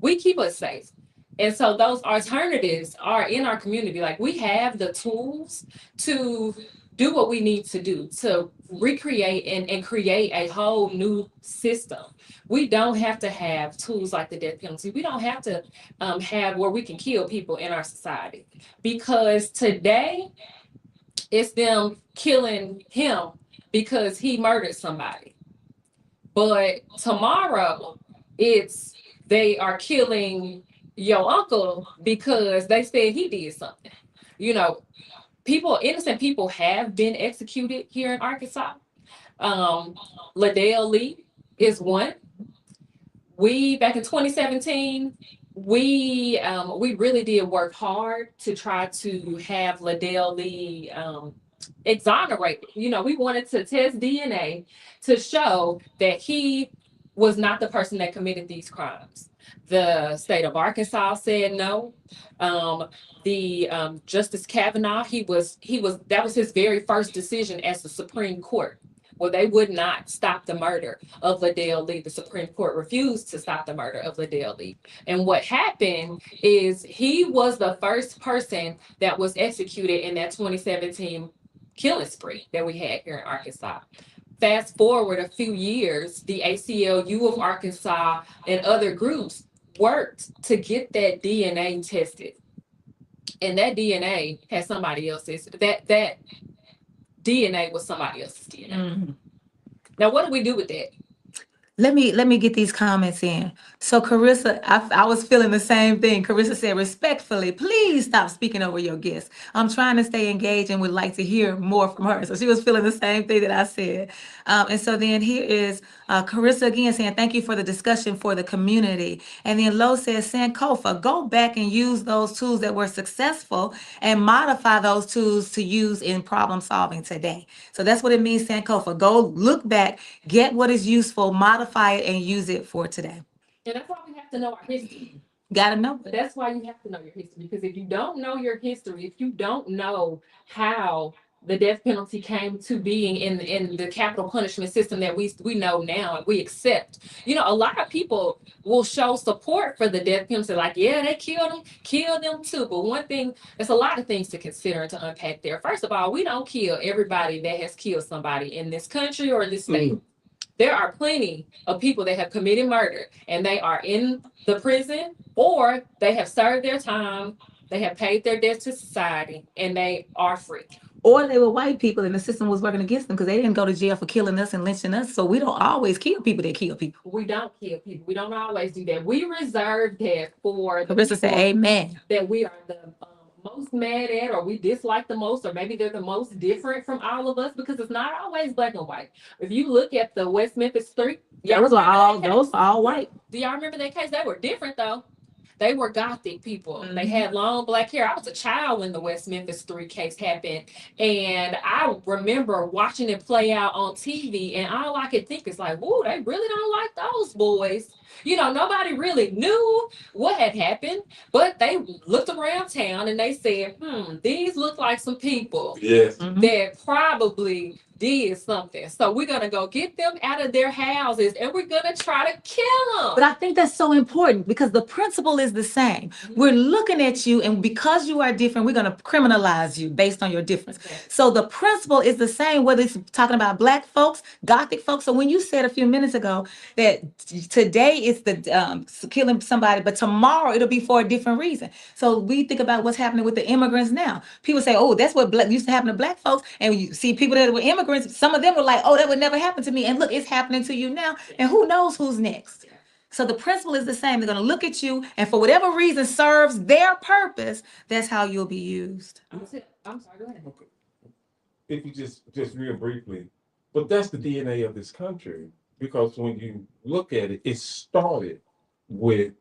we keep us safe. And so those alternatives are in our community. Like, we have the tools to do what we need to do to recreate and create a whole new system. We don't have to have tools like the death penalty. We don't have to have where we can kill people in our society, because today it's them killing him because he murdered somebody. But tomorrow they are killing your uncle because they said he did something. You know, innocent people have been executed here in Arkansas. Liddell Lee is one. We back in 2017, we really did work hard to try to have Liddell Lee exonerated. You know, we wanted to test DNA to show that he was not the person that committed these crimes. The state of Arkansas said no. The Justice Kavanaugh, that was his very first decision as the Supreme Court. Well, they would not stop the murder of Liddell Lee. The Supreme Court refused to stop the murder of Liddell Lee. And what happened is he was the first person that was executed in that 2017 killing spree that we had here in Arkansas. Fast forward a few years, the ACLU of Arkansas and other groups worked to get that DNA tested. And that DNA had somebody else's, that DNA was somebody else's DNA. Mhm. Now, what do we do with that? Let me get these comments in. So Carissa, I was feeling the same thing. Carissa said, respectfully, please stop speaking over your guests. I'm trying to stay engaged and would like to hear more from her. So she was feeling the same thing that I said. And so then here is Carissa again saying, thank you for the discussion for the community. And then Lo says, Sankofa, go back and use those tools that were successful and modify those tools to use in problem solving today. So that's what it means, Sankofa. Go look back, get what is useful, modify it, and use it for today. And that's why we have to know our history. Gotta know it. That's why you have to know your history. Because if you don't know your history, if you don't know how the death penalty came to being in the capital punishment system that we know now and we accept, you know, a lot of people will show support for the death penalty, like, yeah, they kill them too. But one thing, there's a lot of things to consider and to unpack there. First of all, we don't kill everybody that has killed somebody in this country or in this state. Mm-hmm. There are plenty of people that have committed murder and they are in the prison or they have served their time, they have paid their debts to society, and they are free. Or they were white people and the system was working against them because they didn't go to jail for killing us and lynching us. So we don't always kill people that kill people. We don't kill people. We don't always do that. We reserve that for the Carissa said, amen. That we are the most mad at, or we dislike the most, or maybe they're the most different from all of us, because it's not always black and white. If you look at the West Memphis 3, those are all white. Do y'all remember that case? They were different though. They were Gothic people. Mm-hmm. They had long black hair. I was a child when the West Memphis 3 case happened. And I remember watching it play out on TV. And all I could think is like, whoa, they really don't like those boys. You know, nobody really knew what had happened. But they looked around town and they said, these look like some people that probably did something. So we're going to go get them out of their houses and we're going to try to kill them. But I think that's so important because the principle is the same. Mm-hmm. We're looking at you, and because you are different, we're going to criminalize you based on your difference. Okay. So the principle is the same, whether it's talking about black folks, Gothic folks. So when you said a few minutes ago that today it's the killing somebody, but tomorrow it'll be for a different reason. So we think about what's happening with the immigrants now. People say, oh, that's what used to happen to black folks. And you see people that were immigrants, some of them were like, oh, that would never happen to me. And look, it's happening to you now. And who knows who's next? So the principle is the same. They're going to look at you, and for whatever reason serves their purpose, that's how you'll be used. I'm sorry, go ahead. Okay. If you just real briefly, but that's the DNA of this country, because when you look at it, it started with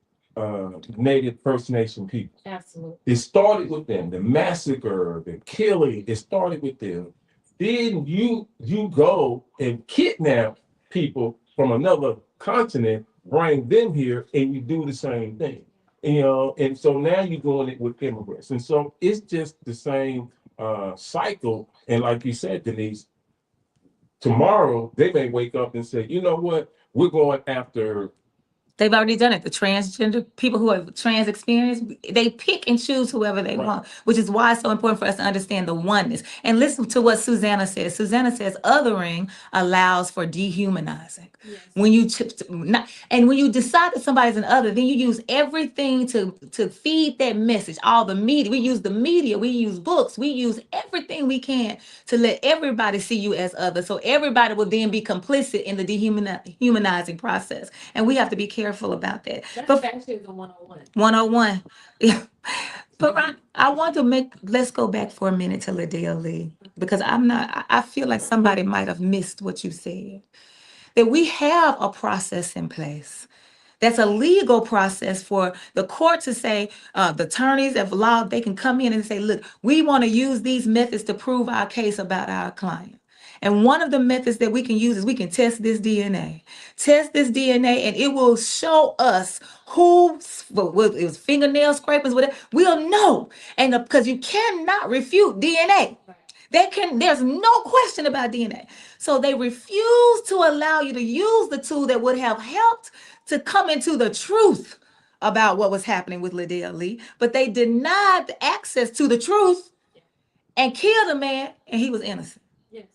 Native First Nation people. Absolutely. It started with them. The massacre, the killing, it started with them. Then you go and kidnap people from another continent, bring them here, and you do the same thing. You know, and so now you're doing it with immigrants. And so it's just the same cycle. And like you said, Denise, tomorrow they may wake up and say, you know what, we're going after. They've already done it. The transgender people who have trans experience, they pick and choose whoever they want, which is why it's so important for us to understand the oneness. And listen to what Susanna says. Susanna says othering allows for dehumanizing. Yes. When you decide that somebody's an other, then you use everything to feed that message. All the media, we use the media, we use books, we use everything we can to let everybody see you as other. So everybody will then be complicit in the dehumanizing process. And we have to be careful careful about that. That's But fascism 101. 101. Yeah. But I want to let's go back for a minute to Ladea Lee, because I feel like somebody might have missed what you said. That we have a process in place. That's a legal process for the court to say, the attorneys of law, they can come in and say, look, we want to use these methods to prove our case about our client. And one of the methods that we can use is we can test this DNA. Test this DNA, and it will show us who, well, it was fingernail scrapings, whatever. We'll know. And because you cannot refute DNA. There's no question about DNA. So they refuse to allow you to use the tool that would have helped to come into the truth about what was happening with Ladea Lee, but they denied the access to the truth and killed a man, and he was innocent. Yes.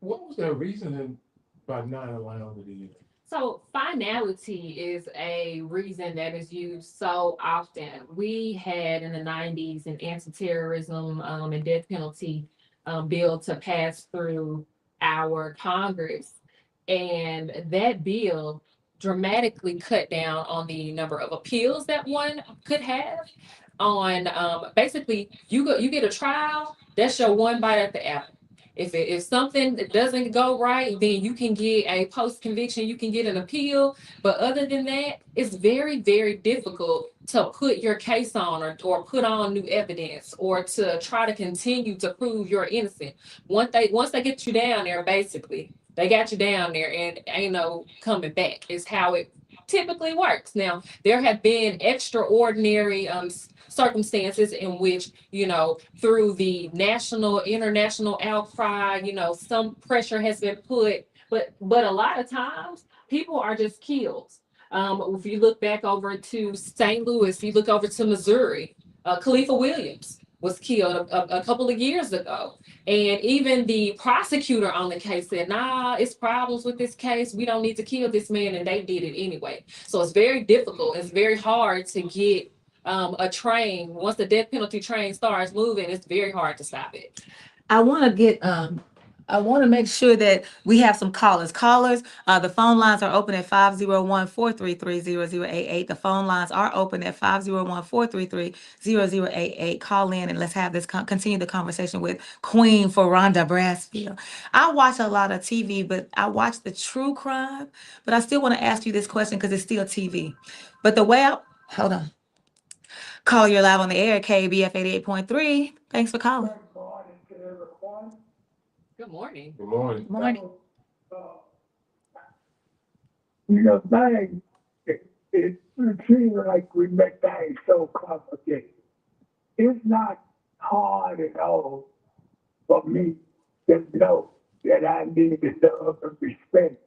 What was their reasoning by not allowing it in? So finality is a reason that is used so often. We had in the 90s an anti-terrorism and death penalty bill to pass through our Congress. And that bill dramatically cut down on the number of appeals that one could have. On basically, you get a trial, that's your one bite at the apple. If something that doesn't go right, then you can get a post conviction, you can get an appeal. But other than that, it's very, very difficult to put your case on or put on new evidence or to try to continue to prove you're innocent. Once they get you down there, basically, they got you down there and ain't no coming back, is how it typically works. Now, there have been extraordinary circumstances in which, through the national, international outcry, some pressure has been put, but a lot of times people are just killed. If you look back over to St. Louis, you look over to Missouri, Khalifa Williams was killed a couple of years ago. And even the prosecutor on the case said, nah, it's problems with this case. We don't need to kill this man. And they did it anyway. So it's very difficult. It's very hard to get a train. Once the death penalty train starts moving, it's very hard to stop it. I want to make sure that we have some callers. The phone lines are open at 501-433-0088. The phone lines are open at 501-433-0088. Call in and let's have this continue the conversation with Queen Furonda Brasfield. I watch a lot of TV, but I watch the true crime. But I still want to ask you this question because it's still TV. But hold on. Call, you're live on the air at KABF 88.3. Thanks for calling. Good morning. Good morning. Morning. Things, it seems like we make things so complicated. It's not hard at all for me to know that I need to love and respect.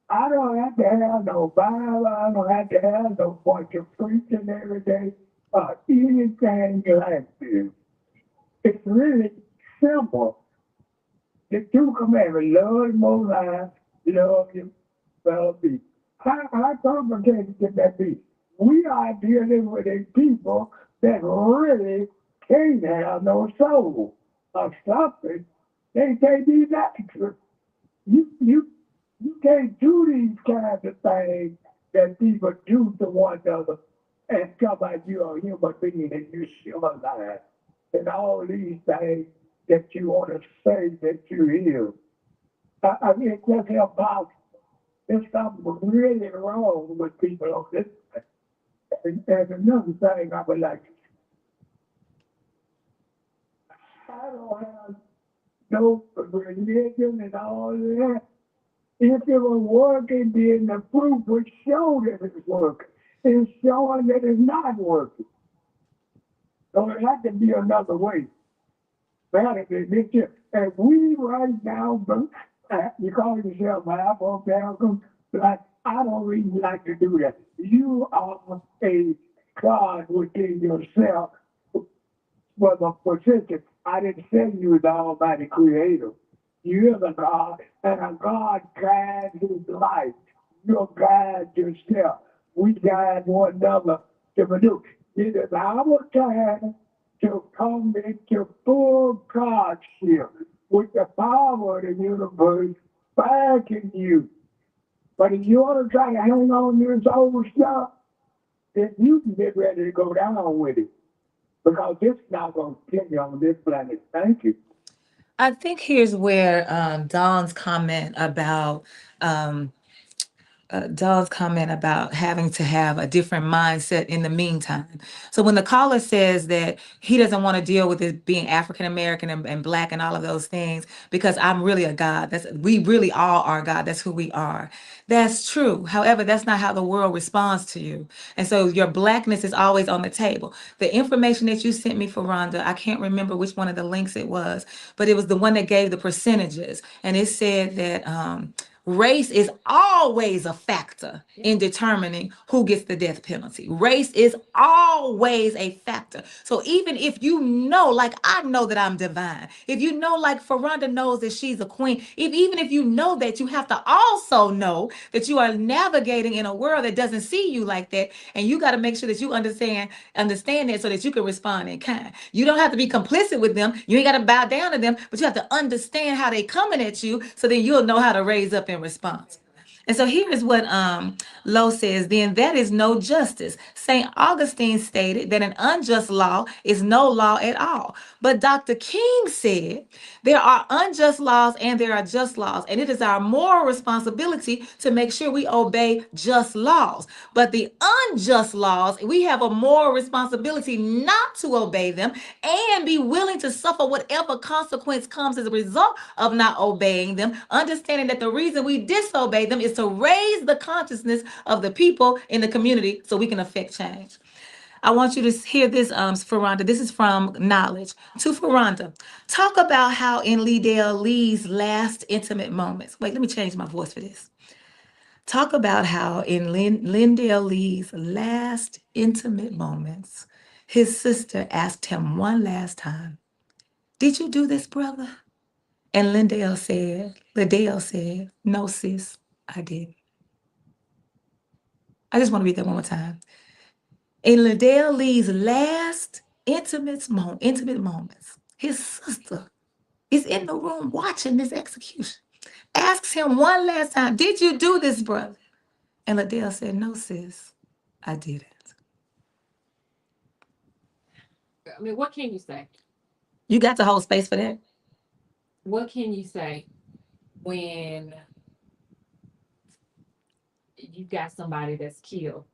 I don't have to have no Bible, I don't have to have no bunch of preaching every day or anything like this. It's really simple. The two commandments, love him more life, love him, fellow people. How complicated can that be? We are dealing with a people that really can't have no soul or something. They can't be natural. You can't do these kinds of things that people do to one another and come like you're a human being and you're still alive. And all these things that you want to say that you hear. I mean, it's just impossible. There's something really wrong with people on this. And another thing I would like to say. I don't have no religion and all that. If it was working, then the proof would show that it's working. It's showing that it's not working. So it had to be another way. And we right now, you call yourself Afro-American, but I don't really like to do that. You are a God within yourself for the position. I didn't say you was the Almighty Creator. You're the God, and a God guides his life. You guide yourself. We guide one another to produce. It is our time to come into full Godship with the power of the universe backing you. But if you want to try to hang on to this old stuff, then you can get ready to go down with it. Because it's not going to continue on this planet. Thank you. I think here's where Dawn's comment about having to have a different mindset in the meantime. So when the caller says that he doesn't want to deal with it being African American and black and all of those things, because I'm really a God. We really all are God. That's who we are. That's true. However, that's not how the world responds to you. And so your blackness is always on the table. The information that you sent me, Furonda, I can't remember which one of the links it was, but it was the one that gave the percentages. And it said that race is always a factor in determining who gets the death penalty. Race is always a factor. So even if you know, like I know that I'm divine, if you know, like Furonda knows that she's a queen, even if you know that, you have to also know that you are navigating in a world that doesn't see you like that, and you got to make sure that you understand it so that you can respond in kind. You don't have to be complicit with them. You ain't got to bow down to them, but you have to understand how they coming at you, so then you'll know how to raise up in response. And so here is what Lowe says, then that is no justice. St. Augustine stated that an unjust law is no law at all. But Dr. King said there are unjust laws and there are just laws, and it is our moral responsibility to make sure we obey just laws. But the unjust laws, we have a moral responsibility not to obey them and be willing to suffer whatever consequence comes as a result of not obeying them, understanding that the reason we disobey them is to raise the consciousness of the people in the community so we can affect change. I want you to hear this, Furonda. This is from Knowledge. To Furonda, talk about how in Liddell Lee's last intimate moments. Wait, let me change my voice for this. Talk about how in Lindell Lee's last intimate moments, his sister asked him one last time, "Did you do this, brother?" And Liddell said, "No, sis, I didn't." I just want to read that one more time. In Liddell Lee's last intimate moments, his sister is in the room watching this execution. Asks him one last time, "Did you do this, brother?" And Liddell said, "No, sis, I didn't." I mean, what can you say? You got to hold space for that. What can you say when you got somebody that's killed?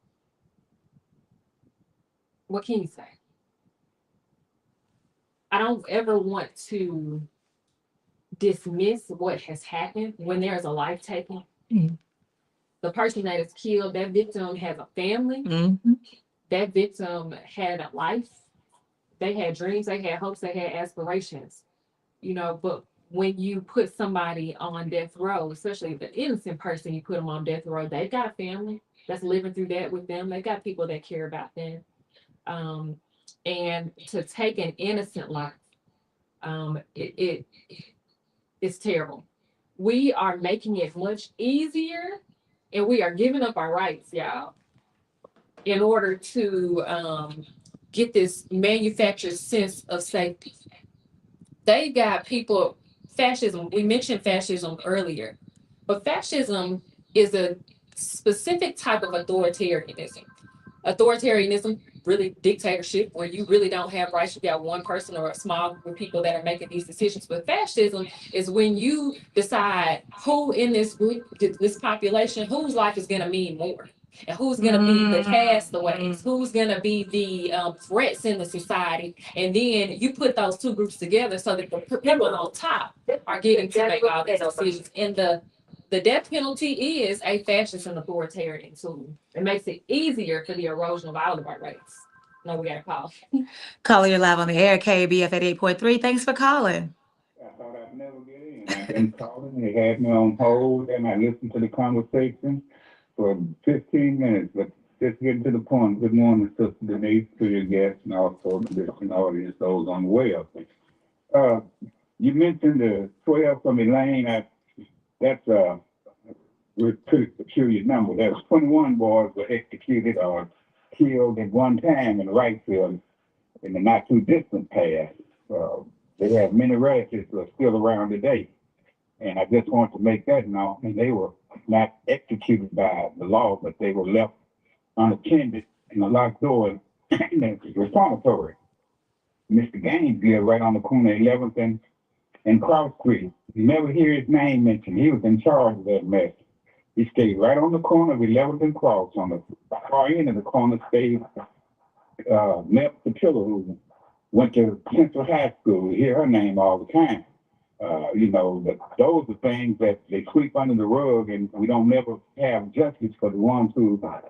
What can you say? I don't ever want to dismiss what has happened when there's a life taken. Mhm. The person that is killed, that victim has a family. Mhm. That victim had a life. They had dreams, they had hopes, they had aspirations. But when you put somebody on death row, especially the innocent person, you put them on death row, they've got a family that's living through that with them. They got people that care about them. And to take an innocent life, it's terrible. We are making it much easier, and we are giving up our rights, y'all, in order to get this manufactured sense of safety. They got people, fascism, we mentioned fascism earlier, but fascism is a specific type of authoritarianism. Authoritarianism, really dictatorship, where you really don't have rights. You got one person or a small group of people that are making these decisions. But fascism is when you decide who in this group, this population, whose life is going to mean more. And who's going to be the castaways? Who's going to be the threats in the society? And then you put those two groups together so that the people on top are getting to make all these decisions. And the death penalty is a fascist and authoritarian tool. It makes it easier for the erosion of all of our rights. No, we got a call. Caller, you're live on the air, KABF at 8.3. Thanks for calling. I thought I'd never get in. I've been calling. They had me on hold, and I listened to the conversation for 15 minutes. But just getting to the point. Good morning, Sister Denise, to your guests, and also the listening audience, those on the way up. You mentioned the 12 from Elaine. That's a pretty peculiar number. There's 21 boys were executed or killed at one time in Wrightfield in the not too distant past. They have many relatives who are still around today. And I just want to make that known. And they were not executed by the law, but they were left unattended in a locked door in the reformatory. Mr. Gaines lived right on the corner of 11th and Cross Street. You never hear his name mentioned. He was in charge of that mess. He stayed right on the corner of 11th and Cross. On the far end of the corner stayed Nell Patilla, who went to Central High School. You hear her name all the time. Those are things that they sweep under the rug, and we don't never have justice for the ones who are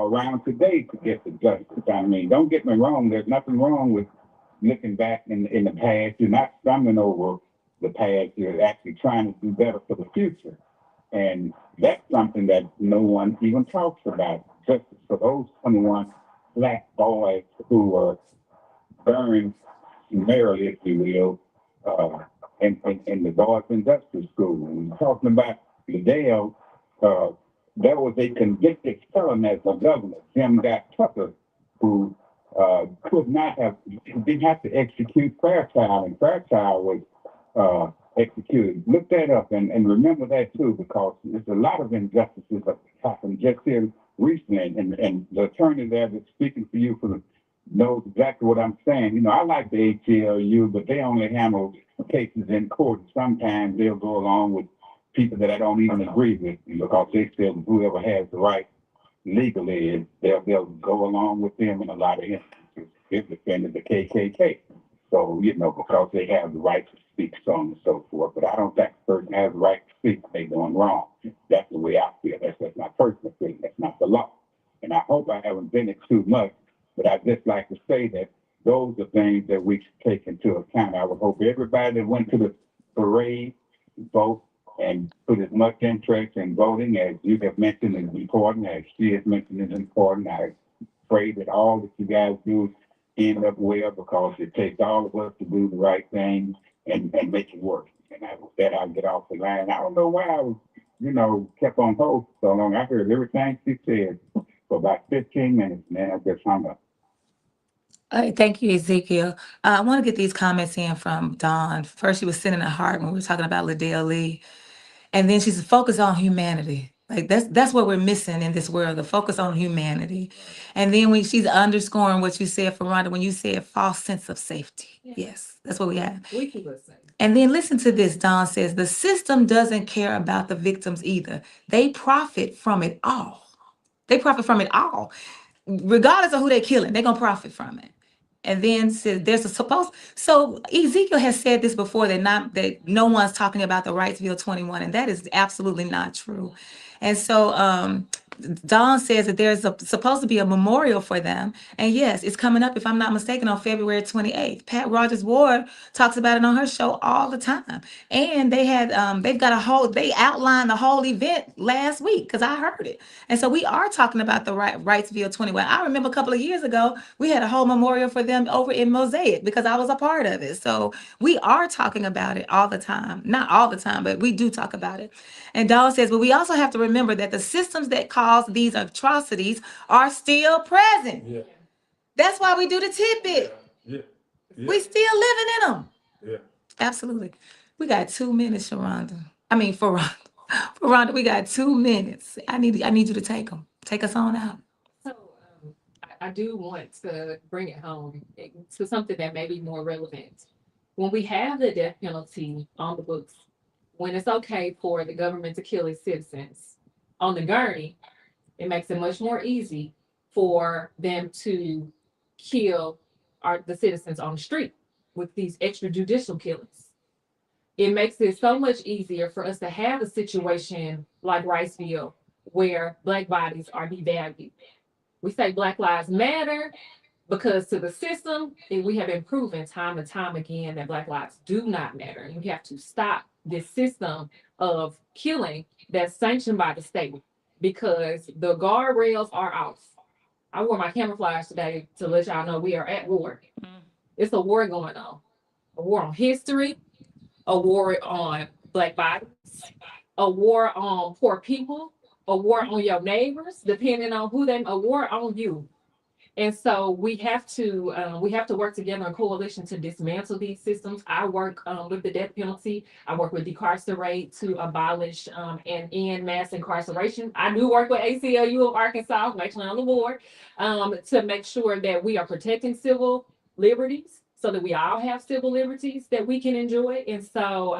around today to get the justice. I mean, don't get me wrong. There's nothing wrong with looking back in the past. You're not stumbling over the past. You're actually trying to do better for the future. And that's something that no one even talks about. Justice for those 21 black boys who were burned summarily, if you will, in the Boys Industrial School. And talking about Liddell, there was a convicted felon as a governor, Jim Tucker, who didn't have to execute Fairchild, and Fairchild was executed. Look that up and remember that too, because there's a lot of injustices that happened just here recently, and the attorney there that's speaking for you knows exactly what I'm saying. I like the ACLU, but they only handle cases in court. Sometimes they'll go along with people that I don't even agree with, because they feel whoever has the right legally, they'll go along with them in a lot of instances. They've defended the KKK. So, because they have the right to speak, so on and so forth. But I don't think a person has the right to speak if they're doing wrong. That's the way I feel. That's my personal feeling. That's not the law. And I hope I haven't been it too much, but I'd just like to say that those are things that we should take into account. I would hope everybody that went to the parade vote and put as much interest in voting as you have mentioned is important, as she has mentioned is important. I pray that all that you guys do end up well, because it takes all of us to do the right thing and make it work. And with that, I'll get off the line. I don't know why I was, kept on hold so long. I heard everything she said for about 15 minutes, man. I just hung up. All right, thank you, Ezekiel. I want to get these comments in from Dawn. First, she was sending a heart when we were talking about Liddell Lee. And then she's focused on humanity. Like that's what we're missing in this world, the focus on humanity. And then when she's underscoring what you said, Furonda, when you said false sense of safety. Yeah. Yes, that's what we have. We can listen. And then listen to this, Dawn says, the system doesn't care about the victims either. They profit from it all. They profit from it all. Regardless of who they're killing, they're going to profit from it. And then says there's a supposed. So Ezekiel has said this before, that no one's talking about the Wrightsville 21, and that is absolutely not true. And so Dawn says that there's supposed to be a memorial for them. And yes, it's coming up, if I'm not mistaken, on February 28th. Pat Rogers Ward talks about it on her show all the time. And they had they outlined the whole event last week, because I heard it. And so we are talking about the Wrightsville 21. I remember a couple of years ago, we had a whole memorial for them over in Mosaic, because I was a part of it. So we are talking about it all the time. Not all the time, but we do talk about it. And Dawn says, but we also have to remember that the systems that cause these atrocities are still present. Yeah. That's why we do the tidbit. Yeah. We still living in them. Yeah. Absolutely. We got 2 minutes, Furonda, we got 2 minutes. I need you to take them. Take us on out. So I do want to bring it home to something that may be more relevant. When we have the death penalty on the books, when it's okay for the government to kill its citizens on the gurney, it makes it much more easy for them to kill the citizens on the street with these extrajudicial killings. It makes it so much easier for us to have a situation like Wrightsville, where Black bodies are devalued. We say Black Lives Matter because to the system, we have been proven time and time again that Black lives do not matter. And we have to stop this system of killing that's sanctioned by the state, because the guardrails are off. I wore my camouflage today to let y'all know we are at war. It's a war going on. A war on history, a war on Black bodies, a war on poor people, a war on your neighbors, depending on a war on you. And so we have to work together in coalition to dismantle these systems. I work with the death penalty. I work with Decarcerate to abolish and end mass incarceration. I do work with ACLU of Arkansas, I'm actually on the board, to make sure that we are protecting civil liberties so that we all have civil liberties that we can enjoy. And so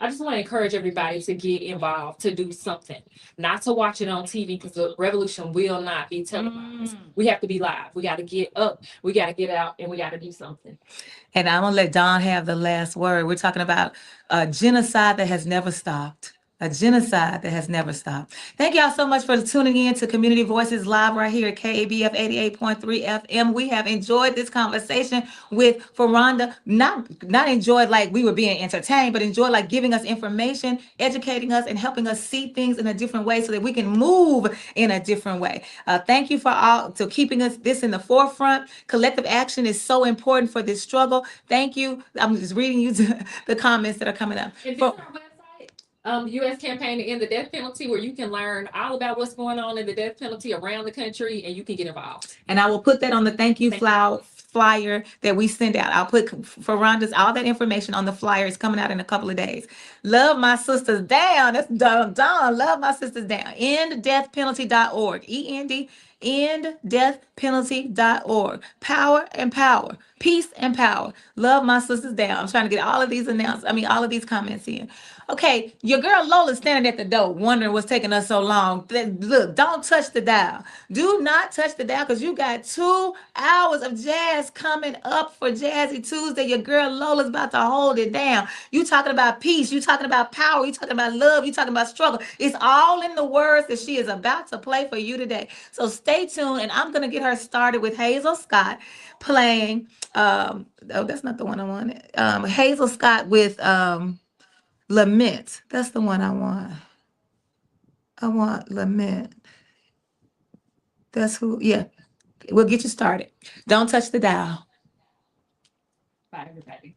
I just want to encourage everybody to get involved, to do something, not to watch it on TV, because the revolution will not be televised. We have to be live. We got to get up. We got to get out, and we got to do something. And I'm gonna let Dawn have the last word. We're talking about a genocide that has never stopped. A genocide that has never stopped. Thank y'all so much for tuning in to Community Voices Live right here at KABF 88.3 FM. We have enjoyed this conversation with Furonda. Not enjoyed like we were being entertained, but enjoyed like giving us information, educating us, and helping us see things in a different way so that we can move in a different way. Thank you for all to keeping us this in the forefront. Collective action is so important for this struggle. Thank you. I'm just reading you the comments that are coming up. And visit our website, U.S. Campaign to End the Death Penalty, where you can learn all about what's going on in the death penalty around the country, and you can get involved. And I will put that on the thank you flyer that we send out. I'll put Furonda's all that information on the flyer. It's coming out in a couple of days. Love my sisters down. That's Dawn. Love my sisters down. EndDeathPenalty.org. EndDeathPenalty.org. Power and power. Peace and power. Love my sisters down. I'm trying to get all of these all of these comments in. Okay, your girl Lola's standing at the door wondering what's taking us so long. Look, don't touch the dial. Do not touch the dial, because you got 2 hours of jazz coming up for Jazzy Tuesday. Your girl Lola's about to hold it down. You talking about peace. You talking about power. You talking about love. You talking about struggle. It's all in the words that she is about to play for you today. So stay tuned, and I'm going to get her started with Hazel Scott playing. Oh, that's not the one I wanted. Hazel Scott with Lament. That's the one I want. I want Lament. That's who, yeah. We'll get you started. Don't touch the dial. Bye, everybody.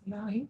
No,